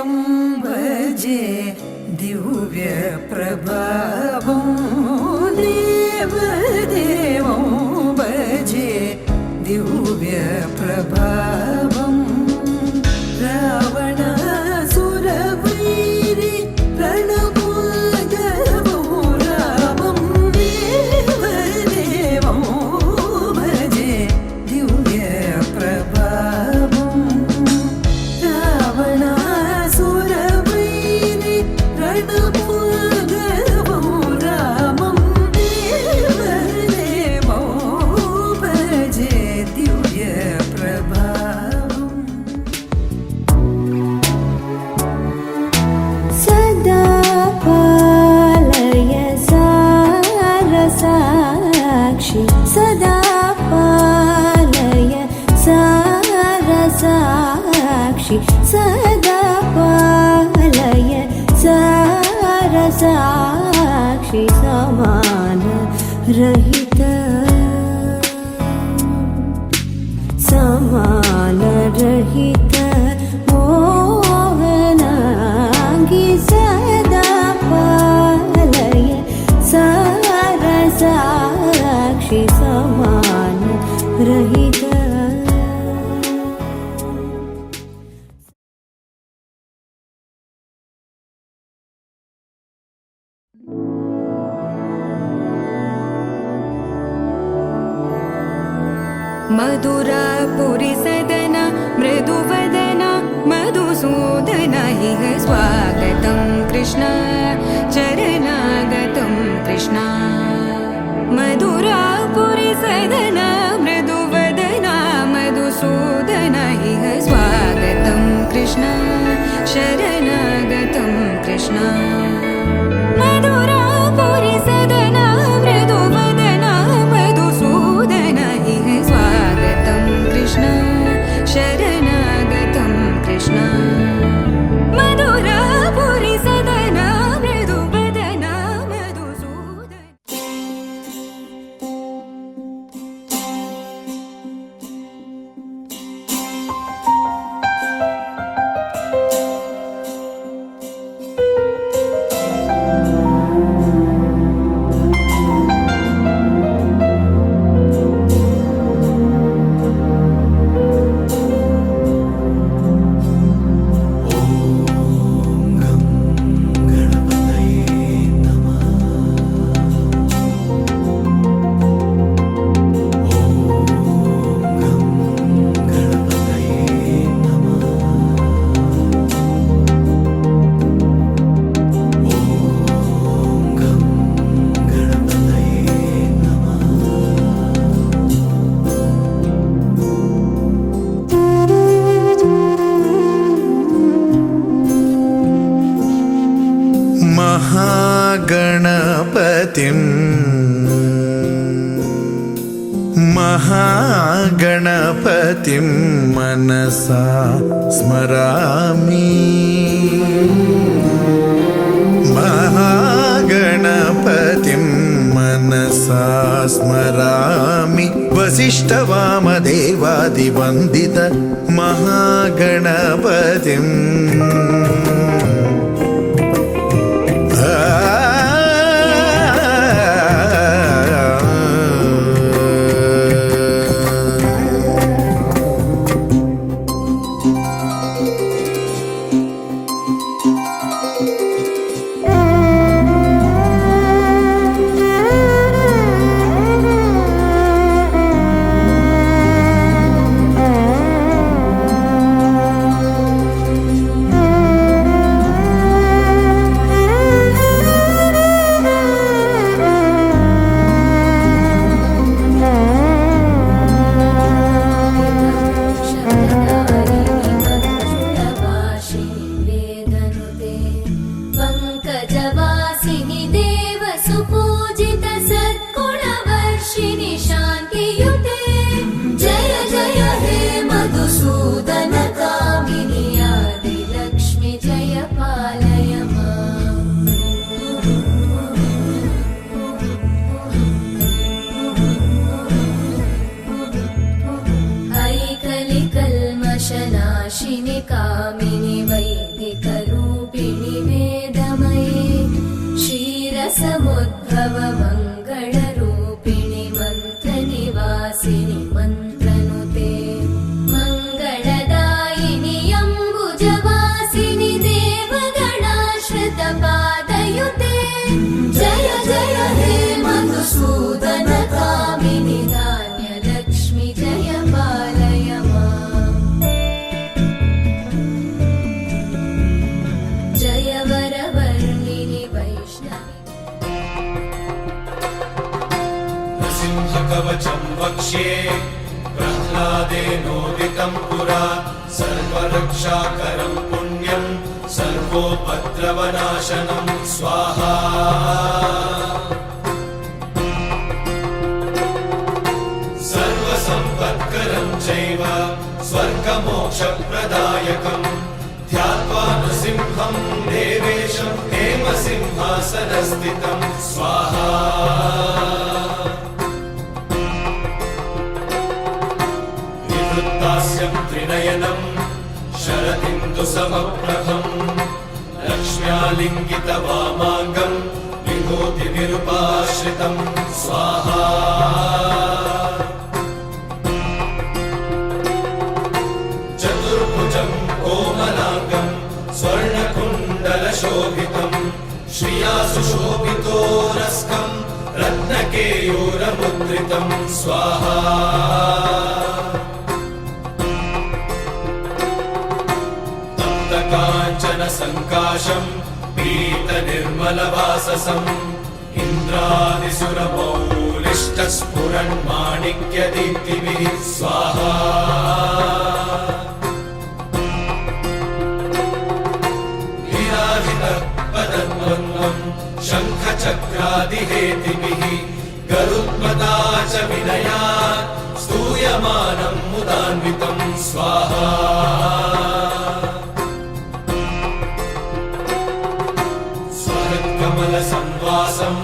भजे दिव्यप्रभावं देवदेवं भजे दिव्यप्रभावं रावणासुरवैरि रणभूगवं रामं देवदेवं भजे दिव्यप्रभावं रावणासुरवैरि रणभूगवं रामं देवदेवं भजे दिव्यप्रभावम् सदा पालय सारसाक्षि सदा पालय सारसाक्षि सदा पालय सारसाक्षि समान रहित समान रहित मोहनांगी सदा पालय सारसाक्षि समान रहित मधुरापुरी सदन मृदुवदना मधुसूदन इह स्वागतं कृष्ण चरणागतं कृष्ण मधुरापुरी सदन मृदुवदना मधुसूदन इह स्वागतं कृष्ण शरणागतं कृष्ण मधुरापुरी सदन मृदुवदना मधुसूदन इह स्वागतं कृष्ण शरणागतं कृष्ण मधुरापुरी सदन मृदुवदना मधुसूदन महागणपतिं मनसा स्मरामि महागणपतिं मनसा स्मरामि वसिष्ठवामदेवादिवन्दित महागणपतिम् नाशिनि कामिनि वैदिकरूपिणि वेदमये क्षीरसमुद्भव मङ्गलरूपिणि मन्त्रनिवासिनि मन्त्रनुते मङ्गलदायिनि अम्बुजवासिनि देवगणाश्रितपादयुते जय जय हे मधुसूदन कामिनि धान्यलक्ष्मि जय पालय माम् जय वरवर्णिनि वैष्णवि नृसिंहकवचं वक्ष्ये प्रह्लादेनोदितं पुरा सर्वरक्षाकरं पुण्यं सर्वोपद्रवनाशनं स्वाहा सर्वसम्पत्करं चैव स्वर्गमोक्षप्रदायकं ध्यात्वा नृसिंहं देवेशं हेमसिंहासनस्थितं स्वाहा निवृत्तास्यं त्रिनयनं शरदिन्दुसमप्रभं लक्ष्म्यालिङ्गितवामाङ्गं विभूतिनिरुपाश्रितं स्वाहा चतुर्भुजं कोमलाङ्गं स्वर्णकुण्डलशोभितं श्रिया सुशोभितोरस्कं रत्नकेयूरमुद्रितं स्वाहा काञ्चनसङ्काशं पीतनिर्मलवाससम् इन्द्रादिसुरमौलिष्टस्फुरन्माणिक्यदीप्तिभिः स्वाहा विराजितपदद्वन्द्वं शङ्खचक्रादिहेतिभिः गरुत्मता च विनयात् स्तूयमानं मुदान्वितं स्वाहा कमलसंवासं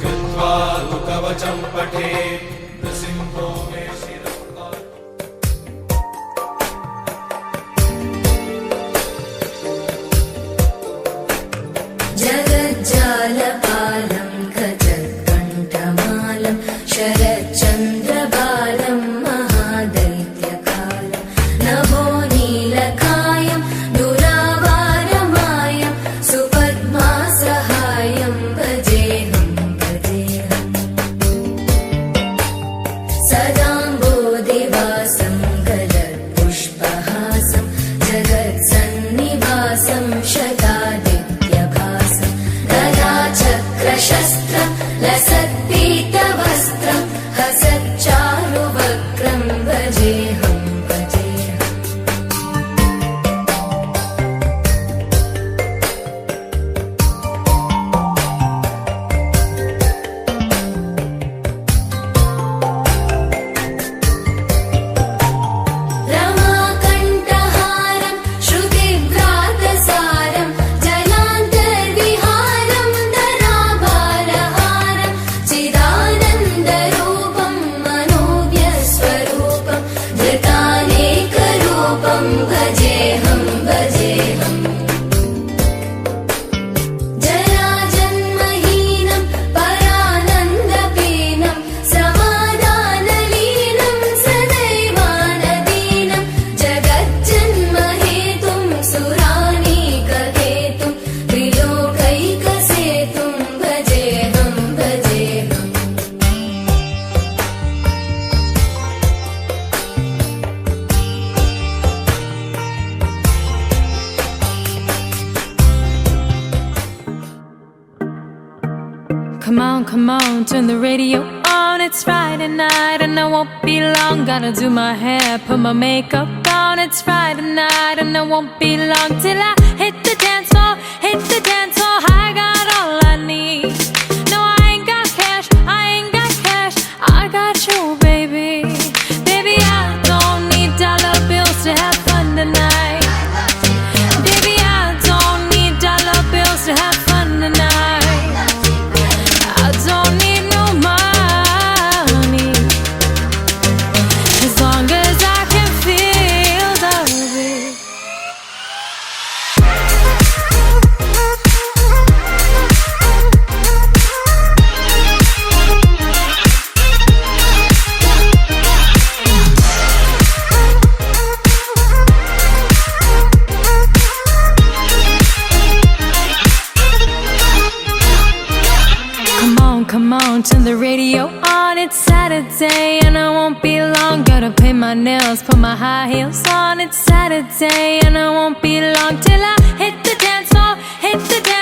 कृत्वा लुकवचं पठे नृसिंहो मे शिरः जगज्जालपालं गजत्कण्ठमालं शरच्चन्द्रबालं महादैत्यकालं नभोनीलकायं दुरावारमायं सुपद्मासहायं भजेऽहं सदाम्बोधिवासं गलत्पुष्पहासं जगत्सन्निवासं शतादित्यभासं गदाचक्रशस्त्रं लसत्पीतवस्त्रं हसच्चारुवक्त्रं भजेऽहं रमाकण्ठहारं श्रुतिभ्रातसारं जलान्तर्विहारं धराभारहारं चिदानन्दरूपं मनोज्ञस्वरूपं धृतानेकरूपं भजेऽहं जराजन्महीनं परानन्दपीनं समादानलीनं सदैवानदीनं जगज्जन्महेतुं सुरानीकहेतुं त्रिलोकैकसेतुं भजेऽहं Come on, turn the radio on. It's Friday night and I won't be long. Gotta do my hair, put my makeup on. It's Friday night and I won't be long till I hit the dance floor, hit the dance floor. I got all I need. No, I ain't got cash, I got you, baby. Baby, I don't need dollar bills to have fun tonight. Baby, I don't need dollar bills to have fun tonight. I don't need no money, as long as I can feel the beat. my nails, put my high heels on. It's Saturday and I won't be long till I hit the dance floor, hit the dance